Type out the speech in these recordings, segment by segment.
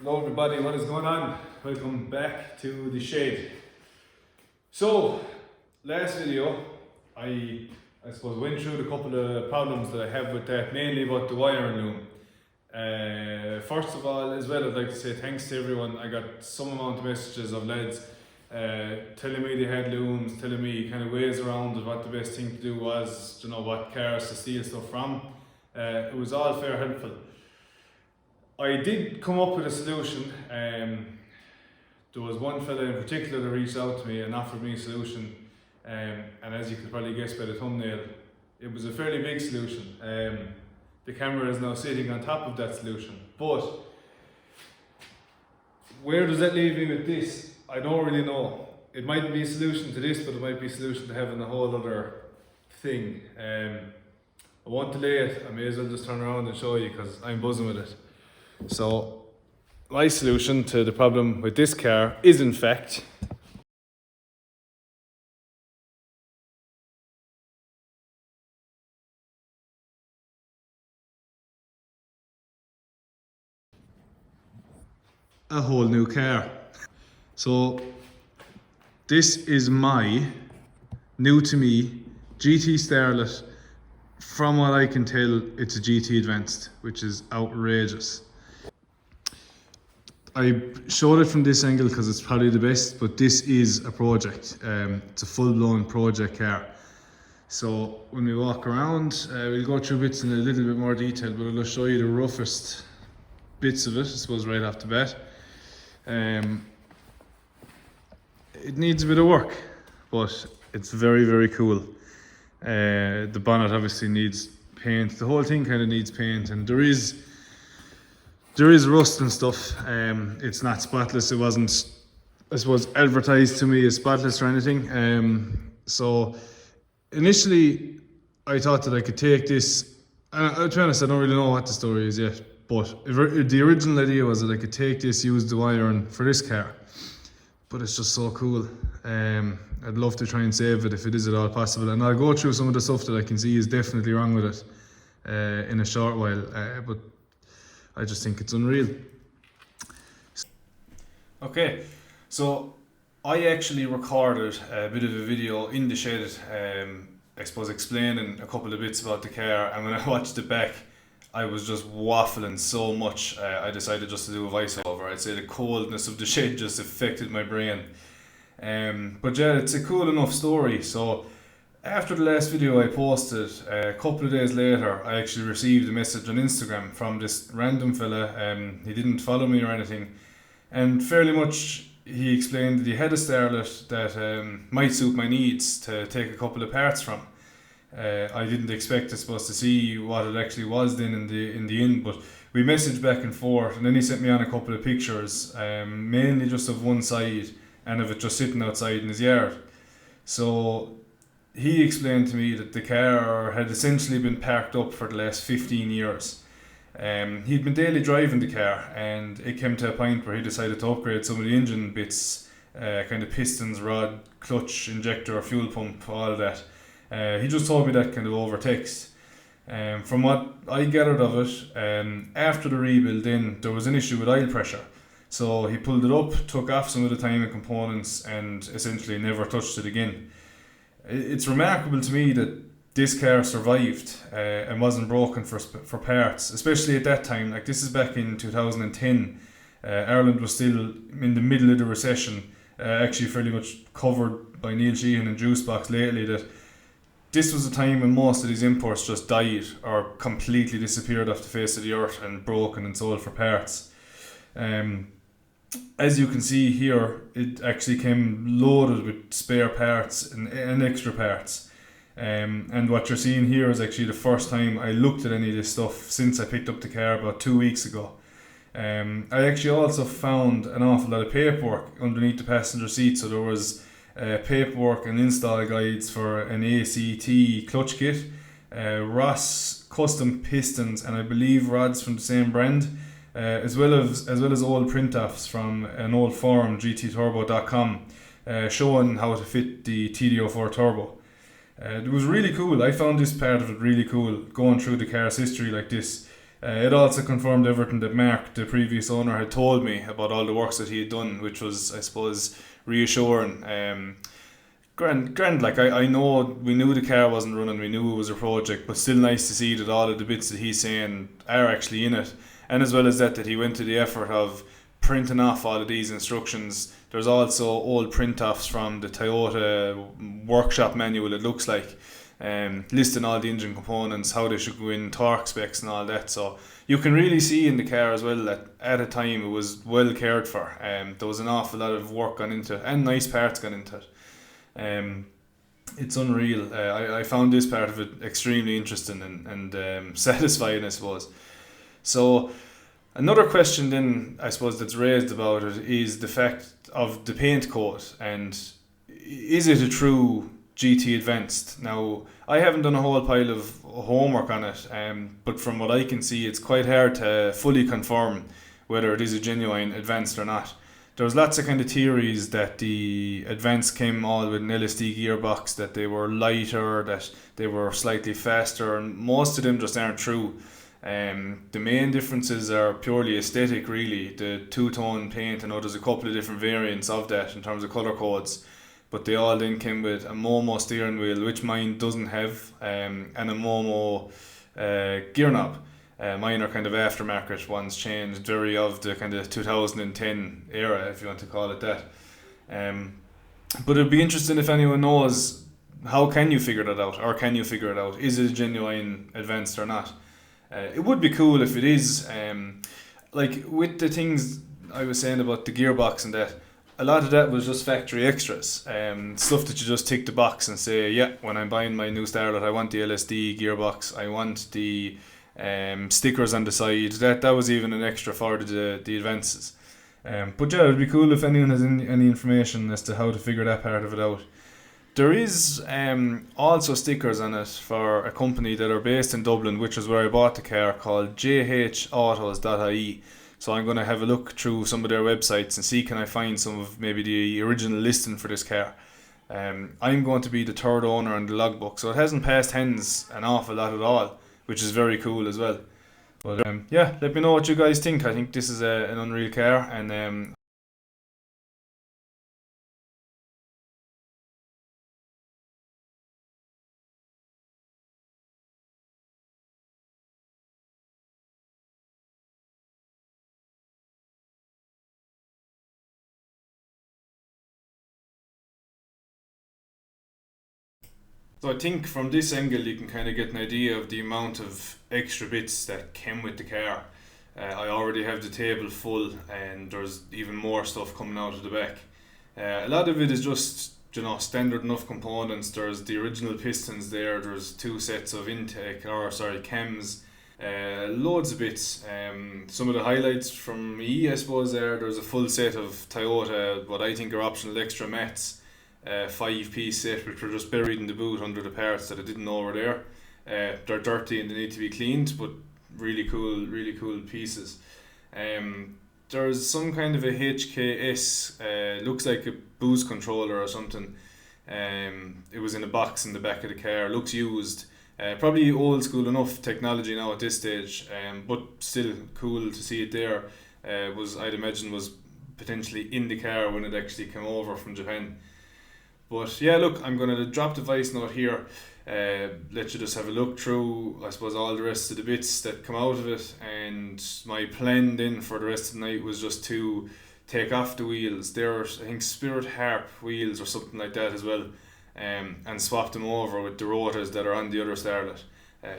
Hello everybody, what is going on? Welcome back to the shed. So, last video, I suppose went through the couple of problems that I have with that, mainly about the wiring loom. First of all, as well, I'd like to say thanks to everyone. I got some amount of messages of lads telling me they had looms, telling me kind of ways around what the best thing to do was, you know, what cars to steal stuff from. It was all fair helpful. I did come up with a solution. There was one fella in particular that reached out to me and offered me a solution, and as you could probably guess by the thumbnail, it was a fairly big solution. The camera is now sitting on top of that solution, but where does that leave me with this? I don't really know. It might be a solution to this, but it might be a solution to having a whole other thing. I won't delay it. I may as well just turn around and show you because I'm buzzing with it. So, my solution to the problem with this car is in fact a whole new car. So, this is my new to me GT Starlet. From what I can tell, it's a GT Advanced, which is outrageous. I showed it from this angle because it's probably the best, but this is a project. It's a full-blown project car. So when we walk around, we'll go through bits in a little bit more detail, but I'll show you the roughest bits of it, I suppose, right off the bat. It needs a bit of work, but it's very, very cool. The bonnet obviously needs paint. The whole thing kind of needs paint, and there is rust and stuff. It's not spotless. It wasn't, I suppose, advertised to me as spotless or anything. So initially I thought that I could take this, and to be honest, I don't really know what the story is yet, but the original idea was that I could take this, use the wiring for this car, but it's just so cool. I'd love to try and save it if it is at all possible, and I'll go through some of the stuff that I can see is definitely wrong with it in a short while, but I just think it's unreal. Okay, so I actually recorded a bit of a video in the shed, I suppose explaining a couple of bits about the car, and when I watched it back, I was just waffling so much, I decided just to do a voiceover. I'd say the coldness of the shed just affected my brain. But yeah, it's a cool enough story. So after the last video I posted, a couple of days later, I actually received a message on Instagram from this random fella. He didn't follow me or anything, and fairly much he explained that he had a Starlet that might suit my needs to take a couple of parts from. I didn't expect, I suppose, to see what it actually was then in the end, but we messaged back and forth, and then he sent me on a couple of pictures, mainly just of one side and of it just sitting outside in his yard. So he explained to me that the car had essentially been parked up for the last 15 years. He'd been daily driving the car, and it came to a point where he decided to upgrade some of the engine bits, kind of pistons, rod, clutch, injector, fuel pump, all of that. He just told me that kind of over text. From what I gathered of it, after the rebuild then there was an issue with oil pressure. So he pulled it up, took off some of the timing components, and essentially never touched it again. It's remarkable to me that this car survived and wasn't broken for parts, especially at that time. Like, this is back in 2010. Ireland was still in the middle of the recession, actually fairly much covered by Neil Sheehan and Juicebox lately, that this was a time when most of these imports just died or completely disappeared off the face of the earth and broken and sold for parts. As you can see here, it actually came loaded with spare parts and extra parts. And what you're seeing here is actually the first time I looked at any of this stuff since I picked up the car about 2 weeks ago. I actually also found an awful lot of paperwork underneath the passenger seat. So there was paperwork and install guides for an ACT clutch kit, Ross custom pistons, and I believe rods from the same brand. As well as old print-offs from an old forum, gtturbo.com, showing how to fit the TD04 turbo. It was really cool. I found this part of it really cool, going through the car's history like this. It also confirmed everything that Mark, the previous owner, had told me about all the works that he had done, which was, I suppose, reassuring. Grand. Like I know, we knew the car wasn't running, we knew it was a project, but still nice to see that all of the bits that he's saying are actually in it, and as well as that, that he went to the effort of printing off all of these instructions. There's also old print offs from the Toyota workshop manual. It looks like. Listing all the engine components, how they should go in, torque specs and all that. So you can really see in the car as well that at a time it was well cared for. There was an awful lot of work gone into it and nice parts gone into it. It's unreal. I found this part of it extremely interesting and satisfying, I suppose. So another question then, I suppose, that's raised about it is the fact of the paint coat, and is it a true GT Advanced? Now, I haven't done a whole pile of homework on it, but from what I can see, it's quite hard to fully confirm whether it is a genuine Advanced or not. There's lots of kind of theories that the Advanced came all with an LSD gearbox, that they were lighter, that they were slightly faster, and most of them just aren't true. The main differences are purely aesthetic, really. The two-tone paint, I know there's a couple of different variants of that in terms of colour codes, but they all then came with a Momo steering wheel, which mine doesn't have, and a Momo gear knob. Mine are kind of aftermarket ones, changed very of the kind of 2010 era, if you want to call it that. But it'd be interesting if anyone knows, how can you figure that out, or can you figure it out? Is it a genuine Advanced or not? It would be cool if it is. Like with the things I was saying about the gearbox and that, a lot of that was just factory extras, stuff that you just tick the box and say, yeah, when I'm buying my new Starlet, I want the LSD gearbox, I want the stickers on the side. That was even an extra for the advances. But yeah, it would be cool if anyone has any information as to how to figure that part of it out. There is also stickers on it for a company that are based in Dublin, which is where I bought the car, called jhautos.ie. So I'm going to have a look through some of their websites and see can I find some of maybe the original listing for this car. I'm going to be the third owner on the logbook, so it hasn't passed hands an awful lot at all, which is very cool as well. But yeah, let me know what you guys think. I think this is an unreal car, and so I think from this angle you can kind of get an idea of the amount of extra bits that came with the car. I already have the table full, and there's even more stuff coming out of the back. A lot of it is just, standard enough components. There's the original pistons there. There's two sets of cams. Loads of bits. Some of the highlights from me, I suppose, there's a full set of Toyota, what I think are optional extra mats. 5-piece set, which were just buried in the boot under the parts that I didn't know were there. They're dirty and they need to be cleaned, but really cool pieces. There's some kind of a HKS, looks like a boost controller or something. It was in a box in the back of the car, looks used. Probably old school enough technology now at this stage, but still cool to see it there. I'd imagine was potentially in the car when it actually came over from Japan. But yeah, look, I'm going to drop the voice note here, let you just have a look through, I suppose, all the rest of the bits that come out of it. And my plan then for the rest of the night was just to take off the wheels. They're, I think, Spirit Harp wheels or something like that as well, and swap them over with the rotors that are on the other Starlet,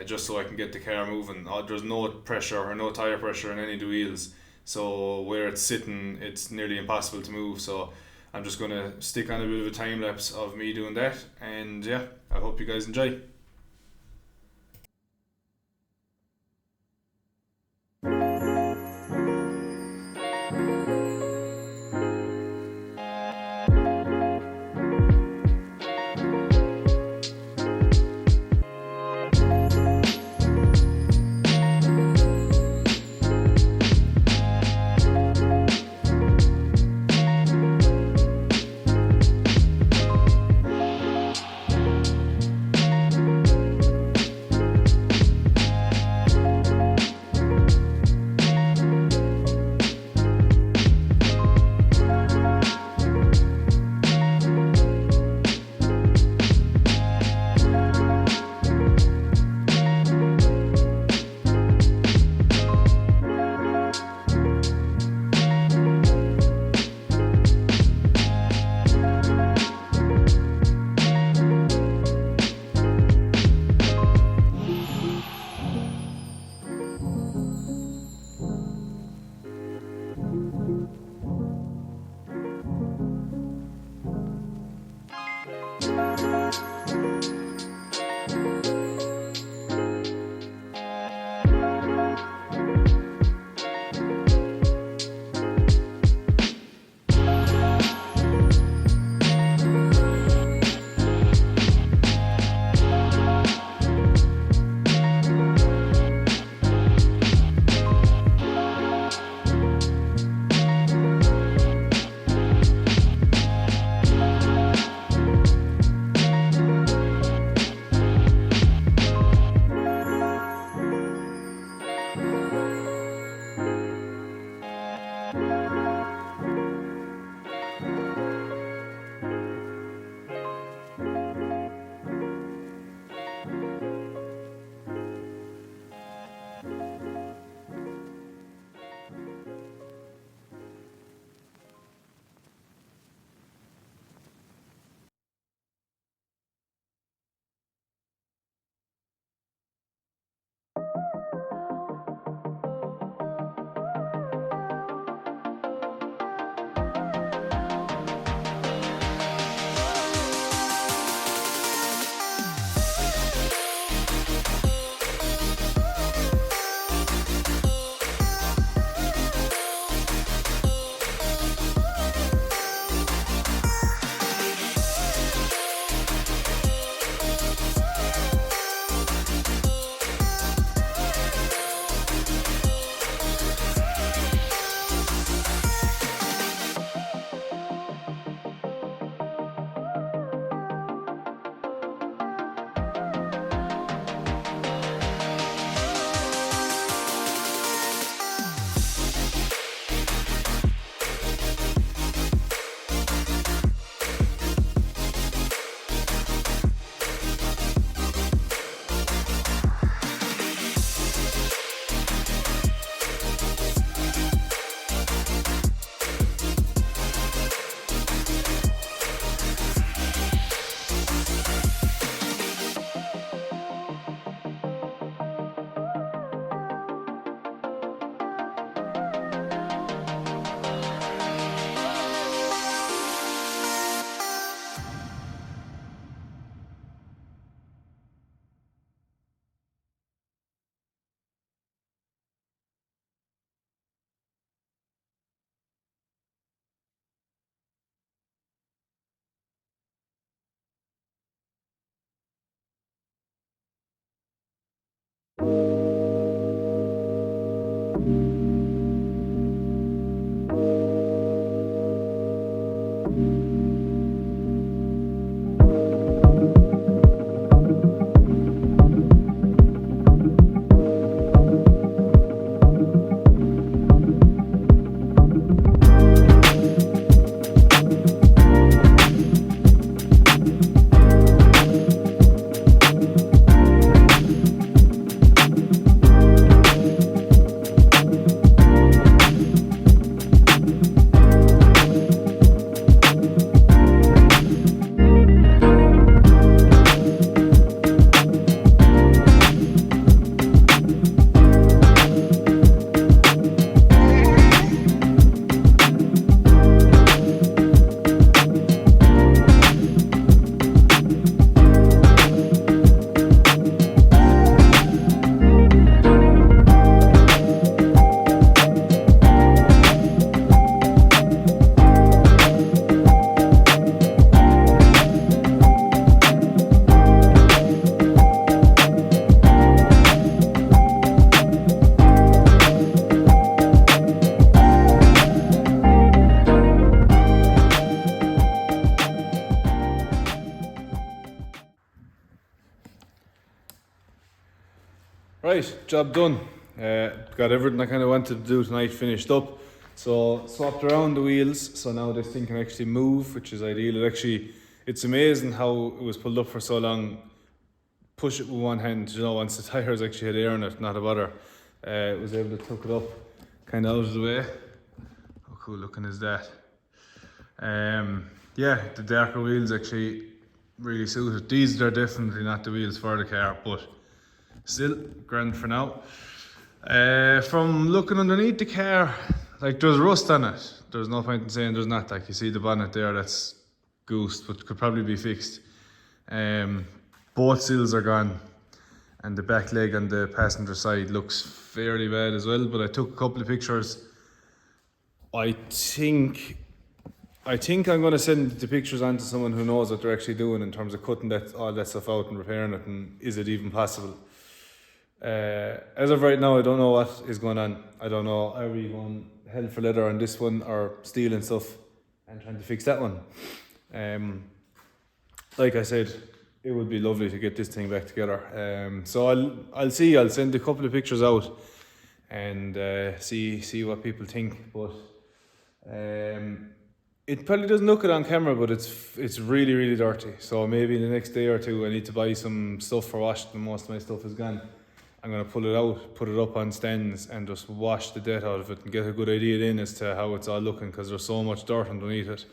just so I can get the car moving. There's no pressure or no tyre pressure on any of the wheels, so where it's sitting, it's nearly impossible to move. So I'm just going to stick on a bit of a time lapse of me doing that, and yeah, I hope you guys enjoy. Right, job done. Got everything I kind of wanted to do tonight finished up. So swapped around the wheels, so now this thing can actually move, which is ideal. It's amazing how it was pulled up for so long. Push it with one hand, you know, once the tires actually had air in it, not a bother. It was able to tuck it up kind of out of the way. How cool looking is that? Yeah, the darker wheels actually really suited. These are definitely not the wheels for the car, but still grand for now. From looking underneath the car, like there's rust on it. There's no point in saying there's not. Like you see the bonnet there, that's goosed, but could probably be fixed. Both seals are gone, and the back leg on the passenger side looks fairly bad as well. But I took a couple of pictures. I think I'm going to send the pictures on to someone who knows what they're actually doing in terms of cutting all that stuff out and repairing it, and is it even possible? As of right now, I don't know what is going on. I don't know, are we going hell for leather on this one or stealing stuff and trying to fix that one? Like I said, it would be lovely to get this thing back together. So I'll see. I'll send a couple of pictures out and see what people think. But it probably doesn't look it on camera, but it's really, really dirty. So maybe in the next day or two, I need to buy some stuff for washing. And most of my stuff is gone. I'm going to pull it out, put it up on stands and just wash the dirt out of it and get a good idea then as to how it's all looking, because there's so much dirt underneath it.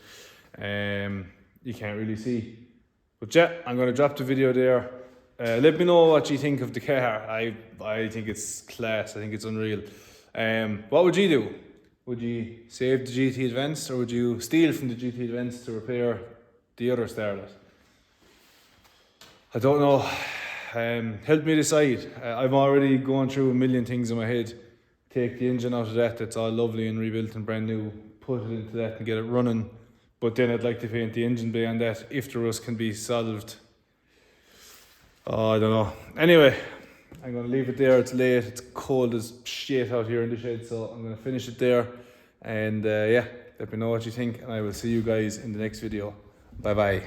You can't really see. But yeah, I'm going to drop the video there. Let me know what you think of the car. I think it's class. I think it's unreal. What would you do? Would you save the GT Advance, or would you steal from the GT Advance to repair the other Starlet? I don't know. Help me decide. I'm already going through a million things in my head. Take the engine out of that's all lovely and rebuilt and brand new, put it into that and get it running. But then I'd like to paint the engine bay on that if the rust can be solved. Oh, I don't know. Anyway, I'm going to leave it there. It's late. It's cold as shit out here in the shed, so I'm going to finish it there. And yeah, let me know what you think, and I will see you guys in the next video. Bye bye.